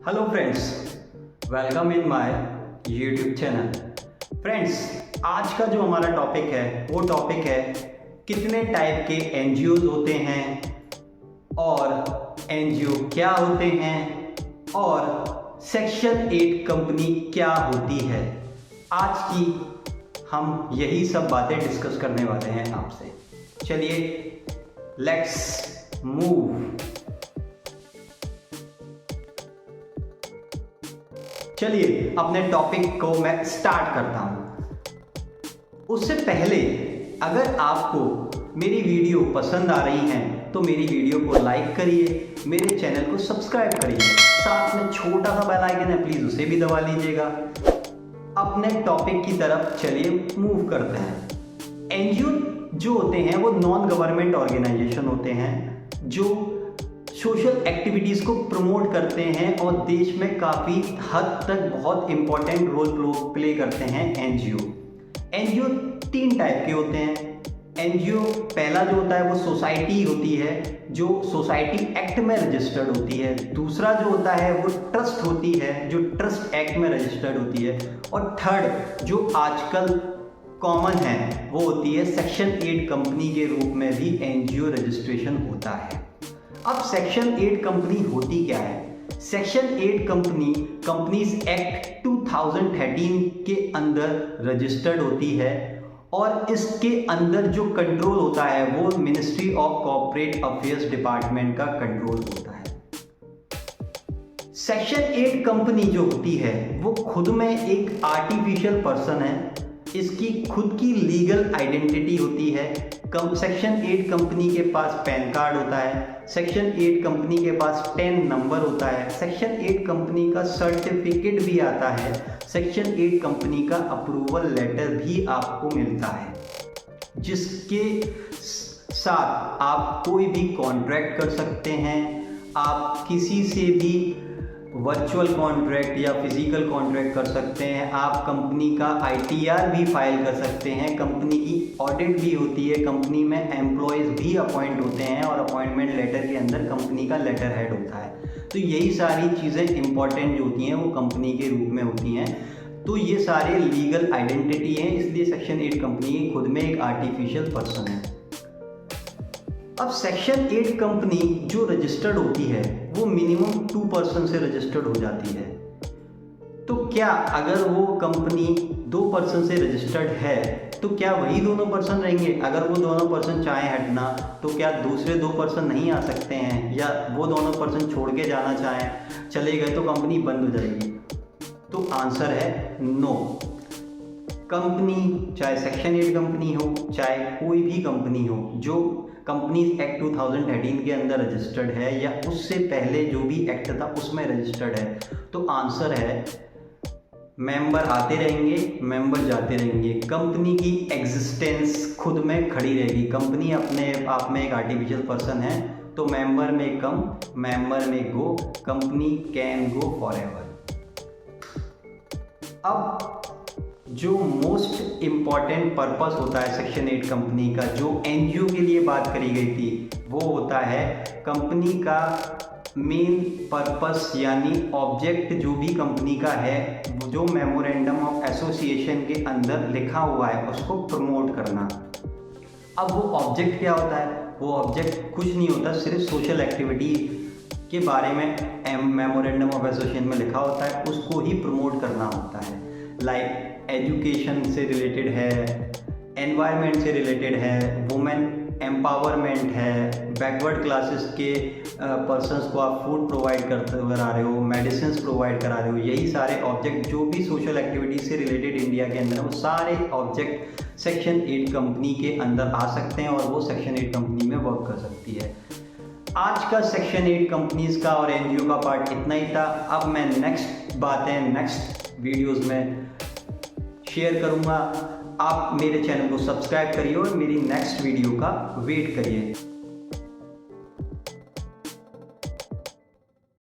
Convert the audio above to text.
Hello friends, welcome in my YouTube channel. Friends, आज का जो हमारा टॉपिक है वो टॉपिक है कितने टाइप के एनजीओज होते हैं और एनजीओ क्या होते हैं और सेक्शन 8 कंपनी क्या होती है। आज की हम यही सब बातें डिस्कस करने वाले हैं आपसे। चलिए लेट्स मूव। चलिए अपने टॉपिक को मैं स्टार्ट करता हूं। उससे पहले अगर आपको मेरी वीडियो पसंद आ रही है तो मेरी वीडियो को लाइक करिए, मेरे चैनल को सब्सक्राइब करिए, साथ में छोटा सा बेल आइकन है, प्लीज उसे भी दबा लीजिएगा। अपने टॉपिक की तरफ चलिए मूव करते हैं। एनजीओ जो होते हैं वो नॉन गवर्नमेंट ऑर्गेनाइजेशन होते हैं जो सोशल एक्टिविटीज़ को प्रमोट करते हैं और देश में काफ़ी हद तक बहुत इंपॉर्टेंट रोल प्ले करते हैं। एनजीओ 3 टाइप के होते हैं। एनजीओ पहला जो होता है वो सोसाइटी होती है जो सोसाइटी एक्ट में रजिस्टर्ड होती है। दूसरा जो होता है वो ट्रस्ट होती है जो ट्रस्ट एक्ट में रजिस्टर्ड होती है। और थर्ड जो आजकल कॉमन है वो होती है सेक्शन 8 कंपनी के रूप में भी एनजीओ रजिस्ट्रेशन होता है। अब सेक्शन 8 कंपनी होती क्या है? सेक्शन 8 कंपनी कंपनीज एक्ट 2013 के अंदर रजिस्टर्ड होती है और इसके अंदर जो कंट्रोल होता है वो ministry of corporate affairs department का कंट्रोल होता है। सेक्शन 8 कंपनी जो होती है वो खुद में एक आर्टिफिशियल पर्सन है। इसकी खुद की लीगल आइडेंटिटी होती है। सेक्शन 8 कंपनी के पास पैन कार्ड होता है। सेक्शन 8 कंपनी के पास 10 नंबर होता है। सेक्शन 8 कंपनी का सर्टिफिकेट भी आता है। सेक्शन 8 कंपनी का अप्रूवल लेटर भी आपको मिलता है जिसके साथ आप कोई भी कॉन्ट्रैक्ट कर सकते हैं। आप किसी से भी वर्चुअल कॉन्ट्रैक्ट या फिजिकल कॉन्ट्रैक्ट कर सकते हैं। आप कंपनी का आईटीआर भी फाइल कर सकते हैं। कंपनी की ऑडिट भी होती है। कंपनी में एम्प्लॉयज़ भी अपॉइंट होते हैं और अपॉइंटमेंट लेटर के अंदर कंपनी का लेटर हेड होता है। तो यही सारी चीज़ें इंपॉर्टेंट जो होती हैं वो कंपनी के रूप में होती हैं। तो ये सारे लीगल आइडेंटिटी हैं, इसलिए सेक्शन 8 कंपनी खुद में एक आर्टिफिशियल पर्सन है। अब सेक्शन 8 कंपनी जो रजिस्टर्ड होती है वो मिनिमम 2 पर्सन से रजिस्टर्ड हो जाती है। तो क्या अगर वो कंपनी 2 पर्सन से रजिस्टर्ड है तो क्या वही दोनों पर्सन रहेंगे? अगर वो दोनों पर्सन चाहें हटना तो क्या दूसरे 2 पर्सन नहीं आ सकते हैं? या वो दोनों पर्सन छोड़ के जाना चाहें, चले गए तो कंपनी बंद हो जाएगी? तो आंसर है नो। कंपनी चाहे सेक्शन 8 कंपनी हो चाहे कोई भी कंपनी हो जो कंपनीज एक्ट 2013 के अंदर रजिस्टर्ड है या उससे पहले जो भी एक्ट था उसमें रजिस्टर्ड है, तो आंसर है मेंबर आते रहेंगे, मेंबर जाते रहेंगे। कंपनी की एग्जिस्टेंस खुद में खड़ी रहेगी। कंपनी अपने आप में एक आर्टिफिशियल पर्सन है, तो मेंबर में कम, मेंबर में गो, कंपनी कैन गो फॉरएवर। अब जो मोस्ट इम्पॉर्टेंट पर्पस होता है सेक्शन 8 कंपनी का, जो एनजीओ के लिए बात करी गई थी, वो होता है कंपनी का मेन पर्पस यानी ऑब्जेक्ट जो भी कंपनी का है, जो मेमोरेंडम ऑफ एसोसिएशन के अंदर लिखा हुआ है उसको प्रमोट करना। अब वो ऑब्जेक्ट क्या होता है? वो ऑब्जेक्ट कुछ नहीं होता, सिर्फ सोशल एक्टिविटी के बारे में मेमोरेंडम ऑफ एसोसिएशन में लिखा होता है, उसको ही प्रमोट करना होता है। लाइक एजुकेशन से रिलेटेड है, एनवायरनमेंट से रिलेटेड है, वुमेन एम्पावरमेंट है, बैकवर्ड क्लासेस के पर्सन्स को आप फूड प्रोवाइड करा रहे हो, मेडिसिन प्रोवाइड करा रहे हो। यही सारे ऑब्जेक्ट जो भी सोशल एक्टिविटी से रिलेटेड इंडिया के अंदर, वो सारे ऑब्जेक्ट सेक्शन 8 कंपनी के अंदर आ सकते हैं और वो सेक्शन 8 कंपनी में वर्क कर सकती है। आज का सेक्शन 8 कंपनीज का और एनजीओ का पार्ट इतना ही था। अब मैं नेक्स्ट बातें नेक्स्ट वीडियोज़ में शेयर करूंगा। आप मेरे चैनल को सब्सक्राइब करिए और मेरी नेक्स्ट वीडियो का वेट करिए।